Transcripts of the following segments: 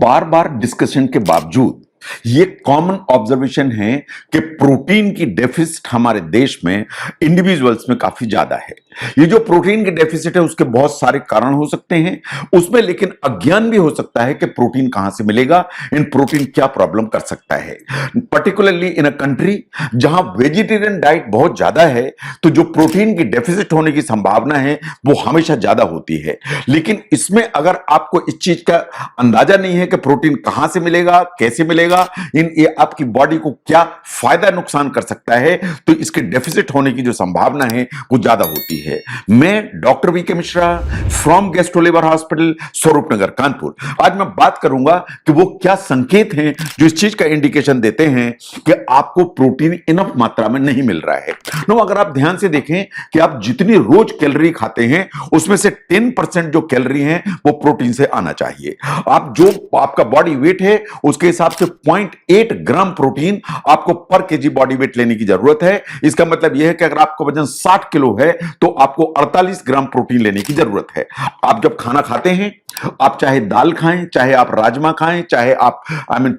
बार बार discussion के बावजूद ये कॉमन ऑब्जर्वेशन है कि प्रोटीन की डेफिसिट हमारे देश में इंडिविजुअल्स में काफी ज्यादा है। ये जो प्रोटीन की डेफिसिट है उसके बहुत सारे कारण हो सकते हैं उसमें, लेकिन अज्ञान भी हो सकता है कि प्रोटीन कहां से मिलेगा, इन प्रोटीन क्या प्रॉब्लम कर सकता है। पर्टिकुलरली इन अ कंट्री जहां वेजिटेरियन डाइट बहुत ज्यादा है तो जो प्रोटीन की डेफिसिट होने की संभावना है वो हमेशा ज्यादा होती है। लेकिन इसमें अगर आपको इस चीज का अंदाजा नहीं है कि प्रोटीन कहां से मिलेगा, कैसे मिलेगा, ये आपकी बॉडी को क्या फायदा नुकसान कर सकता है, तो इसके डेफिसिट होने की जो संभावना है वो ज्यादा होती है। मैं doctor VK Mishra from gastro liver hospital, Swaroop Nagar, Kanpur. आज मैं बात करूंगा कि वो क्या संकेत हैं जो इस चीज का इंडिकेशन देते हैं कि आपको प्रोटीन इनफ मात्रा में नहीं मिल रहा है। नो, अगर आप ध्यान से देखें कि आप जितनी रोज कैलोरी खाते हैं उसमें से 10% जो कैलोरी है वो प्रोटीन से आना चाहिए। आप जो आपका बॉडी वेट है उसके हिसाब से 0.8 ग्राम प्रोटीन आपको पर केजी बॉडी वेट लेने की जरूरत है। इसका मतलब यह है कि अगर आपका वजन 60 किलो है तो आपको 48 ग्राम प्रोटीन लेने की जरूरत है। आप जब खाना खाते हैं, आप चाहे दाल खाएं, चाहे आप राजमा खाएं, चाहे आप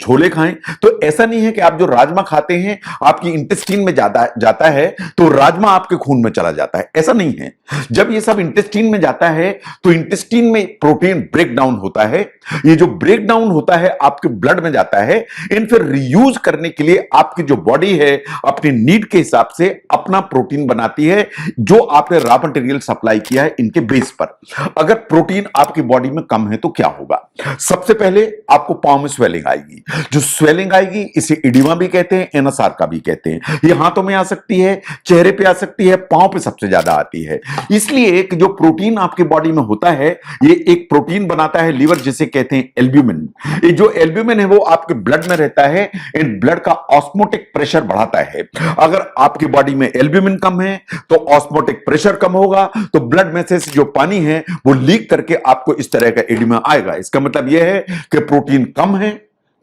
छोले खाएं, तो ऐसा नहीं है कि आप जो राजमा खाते हैं आपकी इंटेस्टाइन में जाता है तो राजमा आपके खून में चला जाता है, ऐसा नहीं है। जब ये सब इंटेस्टाइन में जाता है तो इंटेस्टाइन में प्रोटीन ब्रेक डाउन होता है। ये जो ब्रेक डाउन होता है आपके ब्लड में जाता है, इन फिर रीयूज करने के लिए आपकी जो बॉडी है अपनी नीड के हिसाब से अपना प्रोटीन बनाती है जो आपने रॉ मटेरियल सप्लाई किया है इनके बेस पर। अगर प्रोटीन आपकी बॉडी में कम है तो क्या होगा? सबसे पहले आपको पांव में स्वेलिंग आएगी। जो स्वेलिंग आएगी इसे इडिमा भी कहते हैं, एनासार का भी कहते हैं। ये हाथों में आ सकती है, चेहरे पे आ सकती है, पांव पे सबसे ज्यादा आती है। इसलिए कि जो प्रोटीन आपकी बॉडी में होता है ये एक प्रोटीन बनाता है लीवर जिसे कहते हैं एल्ब्यूमिन। ये जो एल्ब्यूमिन है वो आपके ब्लड में रहता है, इन ब्लड का ऑस्मोटिक प्रेशर बढ़ाता है। अगर आपकी बॉडी में एल्ब्यूमिन कम है तो ऑस्मोटिक प्रेशर कम होगा, तो ब्लड में से जो पानी है वो लीक करके आपको इस तरह का एडिमा आएगा। इसका मतलब यह है कि प्रोटीन कम है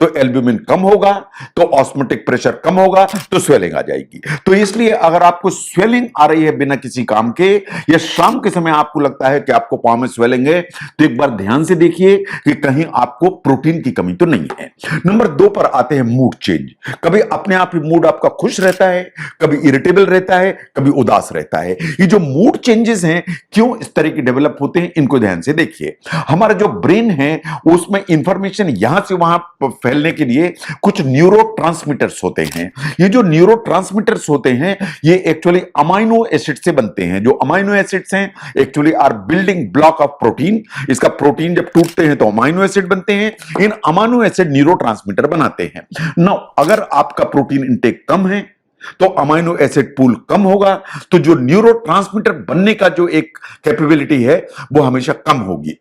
तो एल्ब्यूमिन कम होगा, तो ऑस्मोटिक प्रेशर कम होगा, तो स्वेलिंग आ जाएगी। तो इसलिए अगर आपको स्वेलिंग आ रही है बिना किसी काम के, या शाम के समय आपको लगता है कि आपको पांव में स्वेलिंग है, तो एक बार ध्यान से देखिए कि कहीं आपको प्रोटीन की कमी तो नहीं है। नंबर 2 पर आते हैं मूड चेंज। कभी अपने आप ही मूड आपका खुश रहता है, कभी इरिटेबल रहता है, कभी उदास रहता है। ये जो मूड चेंजेस हैं क्यों इस तरह की डेवलप होते हैं, इनको ध्यान से देखिए। हमारा जो ब्रेन है उसमें इंफॉर्मेशन यहां से वहां फैलने के लिए कुछ न्यूरोट्रांसमीटर्स होते हैं। ये जो न्यूरोट्रांसमीटर्स होते हैं ये एक्चुअली अमाइनो एसिड से बनते हैं। जो अमाइनो एसिड्स हैं actually are building block of protein. इसका प्रोटीन जब टूटते हैं तो अमाइनो एसिड बनते हैं। इन अमाइनो एसिड न्यूरोट्रांसमीटर बनाते हैं। नाउ अगर आपका प्रोटीन इंटेक कम है तो अमाइनो एसिड पूल कम होगा, तो जो न्यूरोट्रांसमीटर बनने का जो एक कैपेबिलिटी है वो हमेशा कम होगी।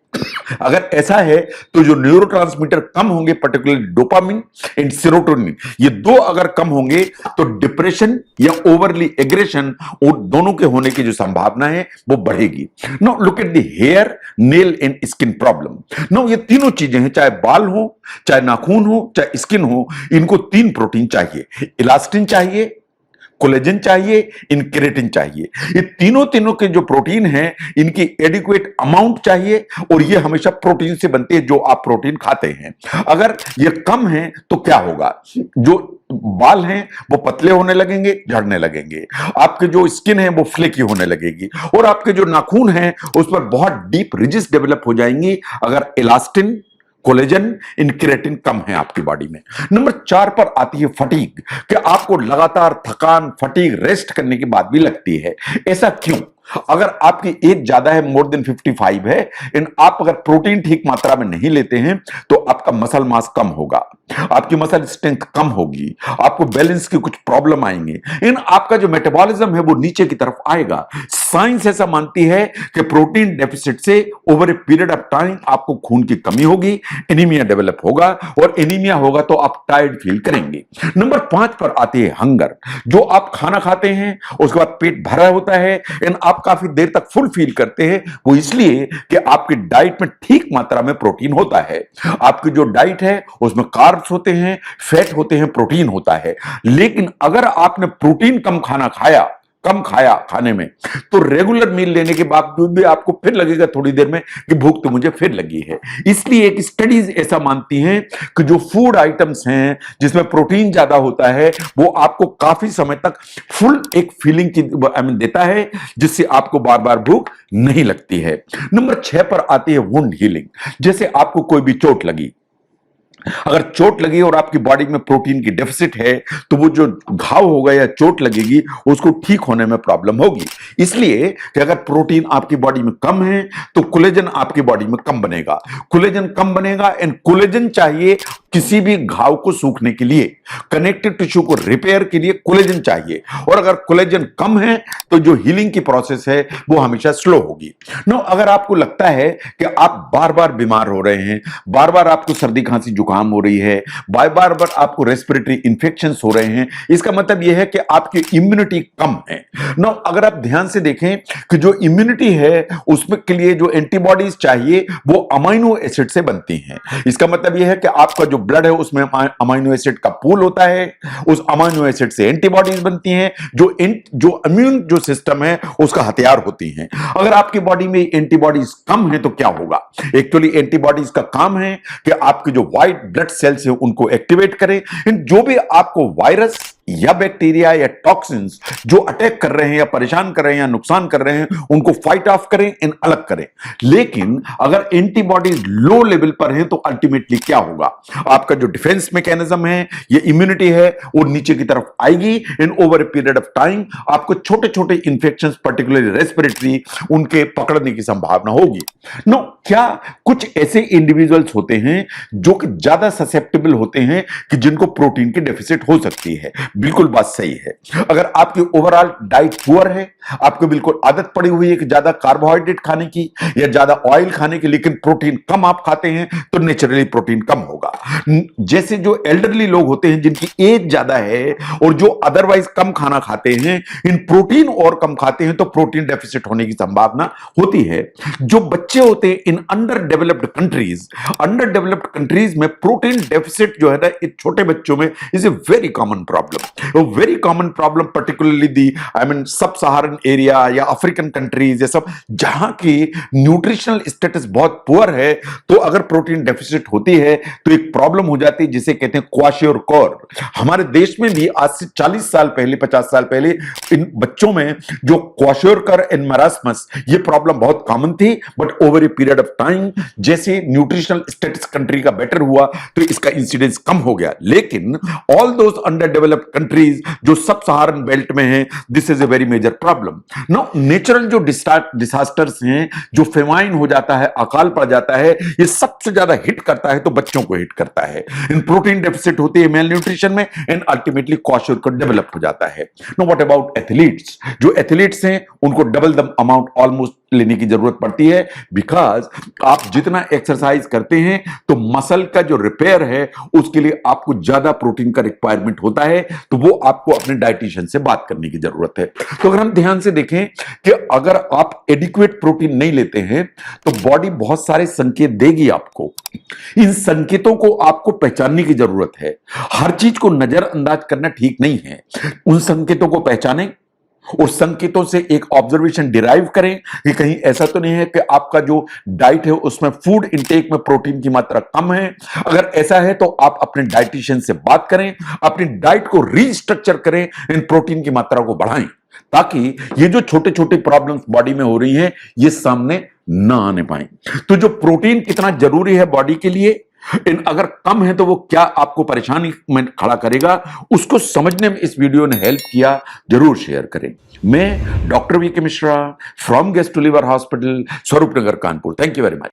अगर ऐसा है तो जो न्यूरोट्रांसमीटर कम होंगे, पर्टिकुलरली डोपामिन एंड सेरोटोनिन, ये दो अगर कम होंगे तो डिप्रेशन या ओवरली एग्रेशन दोनों के होने की जो संभावना है वो बढ़ेगी। Now look at the hair, nail and skin problem. Now ये तीनों चीजें हैं, चाहे बाल हो, चाहे नाखून हो, चाहे स्किन हो, इनको 3 प्रोटीन चाहिए। इलास्टिन चाहिए, कोलेजन चाहिए, केराटिन चाहिए। ये तीनों के जो प्रोटीन हैं इनकी एडिक्वेट अमाउंट चाहिए और ये हमेशा प्रोटीन से बनती है जो आप प्रोटीन खाते हैं। अगर ये कम है तो क्या होगा? जो बाल हैं वो पतले होने लगेंगे, झड़ने लगेंगे। आपके जो स्किन है वो फ्लेकी होने लगेगी और आपके जो नाखून हैं उस पर बहुत डीप रिजिस डेवलप हो जाएंगी अगर इलास्टिन, कोलेजन, केराटिन कम है आपकी बॉडी में। नंबर 4 पर आती है फटीग, कि आपको लगातार थकान, फटीग, रेस्ट करने की बात भी लगती है। ऐसा क्यों? अगर आपकी एज ज्यादा है, मोर देन 55 है, आप अगर प्रोटीन ठीक मात्रा में नहीं लेते हैं तो आपका मसल मास कम होगा, आपकी मसल स्ट्रेंथ कम होगी, आपको बैलेंस की कुछ प्रॉब्लम आएंगे, आपका जो मेटाबॉलिज्म है वो नीचे की तरफ आएगा। साइंस ऐसा मानती है कि प्रोटीन डेफिसिट से over a period of time आपको खून की कमी होगी, एनीमिया डेवलप होगा और एनीमिया होगा तो आप टायर्ड फील करेंगे। नंबर 5 पर आती है हंगर। जो आप खाना खाते हैं उसके बाद पेट भरा होता है, आप काफी देर तक फुल फील करते हैं, वो इसलिए कि आपकी डाइट में ठीक मात्रा में प्रोटीन होता है। आपकी जो डाइट है उसमें कार्ब्स होते हैं, फैट होते हैं, प्रोटीन होता है। लेकिन अगर आपने प्रोटीन कम खाना खाया कम खाया खाने में, तो रेगुलर मील लेने के बावजूद भी आपको फिर लगेगा थोड़ी देर में कि भूख तो मुझे फिर लगी है। इसलिए एक स्टडीज ऐसा मानती हैं कि जो फूड आइटम्स हैं जिसमें प्रोटीन ज्यादा होता है वो आपको काफी समय तक फुल एक फीलिंग की देता है, जिससे आपको बार बार भूख नहीं लगती है। नंबर 6 पर आती है वुंड हीलिंग। जैसे आपको कोई भी चोट लगी, अगर चोट लगी और आपकी बॉडी में प्रोटीन की डेफिसिट है तो वो जो घाव होगा या चोट लगेगी उसको ठीक होने में प्रॉब्लम होगी। इसलिए कि अगर प्रोटीन आपकी बॉडी में कम है तो कोलेजन आपकी बॉडी में कम बनेगा। कोलेजन कम बनेगा एंड कोलेजन चाहिए किसी भी घाव को सूखने के लिए, कनेक्टिव टिश्यू को रिपेयर के लिए कोलेजन चाहिए, और अगर कोलेजन कम है तो जो हीलिंग की प्रोसेस है वो हमेशा स्लो होगी। नो, अगर आपको लगता है कि आप बार बार बीमार हो रहे हैं, बार बार आपको सर्दी खांसी जुकाम हो रही है, बार बार आपको रेस्पिरेटरी इंफेक्शंस हो रहे हैं, इसका मतलब यह है कि आपकी इम्यूनिटी कम है। नो, अगर आप ध्यान से देखें कि जो इम्यूनिटी है उसमें के लिए जो एंटीबॉडीज चाहिए वो अमाइनो एसिड से बनती हैं। इसका मतलब यह है कि आपका जो ब्लड है उसमें अमाइनो एसिड का पूल होता है, उस अमाइनो एसिड से एंटीबॉडीज बनती हैं जो इम्यून जो सिस्टम है उसका हथियार होती हैं। अगर आपकी बॉडी में एंटीबॉडीज कम है तो क्या होगा? एक्चुअली एंटीबॉडीज का काम है कि आपके जो व्हाइट ब्लड सेल्स है उनको एक्टिवेट करें, जो भी आपको वायरस या बैक्टीरिया या टॉक्सिन्स जो अटैक कर रहे हैं या परेशान कर रहे हैं या नुकसान कर रहे हैं उनको फाइट ऑफ करें, इन अलग करें। लेकिन अगर एंटीबॉडीज लो लेवल पर हैं तो अल्टीमेटली क्या होगा? आपका जो डिफेंस मैकेनिज्म है, ये इम्यूनिटी है, वो नीचे की तरफ आएगी। इन over a period of time आपको छोटे छोटे इंफेक्शंस पर्टिकुलरली रेस्पिरेटरी उनके पकड़ने की संभावना होगी। नो, क्या कुछ ऐसे इंडिविजुअल्स होते हैं जो कि ज्यादा ससेप्टेबल होते हैं कि जिनको प्रोटीन की डेफिसिट हो सकती है? बिल्कुल बात सही है। अगर आपकी ओवरऑल डाइट पुअर है, आपको बिल्कुल आदत पड़ी हुई है कि ज्यादा कार्बोहाइड्रेट खाने की या ज्यादा ऑयल खाने की, लेकिन प्रोटीन कम आप खाते हैं तो नेचुरली प्रोटीन कम होगा। जैसे जो एल्डरली लोग होते हैं जिनकी एज ज्यादा है और जो अदरवाइज कम खाना खाते हैं, इन प्रोटीन और कम खाते हैं तो प्रोटीन डेफिसिट होने की संभावना होती है। जो बच्चे होते हैं इन अंडर डेवलप्ड कंट्रीज में प्रोटीन डेफिसिट जो है ना छोटे बच्चों में is a very common problem, very common problem, particularly the sub Saharan area या अफ्रीकन कंट्रीज, ये सब जहां की न्यूट्रिशनल स्टेटस बहुत पुअर है, तो अगर प्रोटीन डेफिसिट होती है तो एक प्रॉब्लम हो जाती है जिसे कहते हैं क्वाशियोरकोर। हमारे देश में भी आज से 40 साल पहले, 50 साल पहले इन बच्चों में जो क्वाशियोरकोर एंड मरास्मस ये प्रॉब्लम बहुत कॉमन थी, but over a period of time जैसे न्यूट्रिशनल स्टेटस कंट्री का बेटर हुआ तो इसका इंसिडेंस कम हो गया। लेकिन all those under developed countries जो सब सहारन बेल्ट में हैं, this is a very major problem. No, natural जो डिसास्टर्स हैं, जो फेमाइन हो जाता है, अकाल पड़ जाता है, ये सबसे ज्यादा हिट करता है तो बच्चों को हिट करता है। इन प्रोटीन डेफिसिट होती है मेल न्यूट्रिशन में एंड अल्टीमेटली क्वाशियोरकोर डेवलप हो जाता है। No, what about athletes? जो एथलीट्स हैं उनको डबल द अमाउंट ऑलमोस्ट लेने की जरूरत पड़ती है, बिकॉज आप जितना एक्सरसाइज करते हैं तो मसल का जो रिपेयर है उसके लिए आपको ज्यादा प्रोटीन का रिक्वायरमेंट होता है, तो वो आपको अपने डाइटिशियन से बात करने की जरूरत है। तो अगर हम ध्यान से देखें कि अगर आप एडिक्वेट प्रोटीन नहीं लेते हैं तो बॉडी बहुत सारे संकेत देगी आपको। इन संकेतों को आपको पहचानने की जरूरत है। हर चीज को नजरअंदाज करना ठीक नहीं है। उन संकेतों को पहचानें और संकेतों से एक ऑब्जर्वेशन डिराइव करें कि कहीं ऐसा तो नहीं है कि आपका जो डाइट है उसमें फूड इंटेक में प्रोटीन की मात्रा कम है। अगर ऐसा है तो आप अपने डाइटिशियन से बात करें, अपनी डाइट को रीस्ट्रक्चर करें, इन प्रोटीन की मात्रा को बढ़ाएं, ताकि ये जो छोटे छोटे प्रॉब्लम्स बॉडी में हो रही हैं ये सामने ना आने पाए। तो जो प्रोटीन कितना जरूरी है बॉडी के लिए, अगर कम है तो वो क्या आपको परेशानी में खड़ा करेगा, उसको समझने में इस वीडियो ने हेल्प किया, जरूर शेयर करें। मैं doctor VK Mishra from gastro liver hospital, Swaroop Nagar, Kanpur. Thank you very much.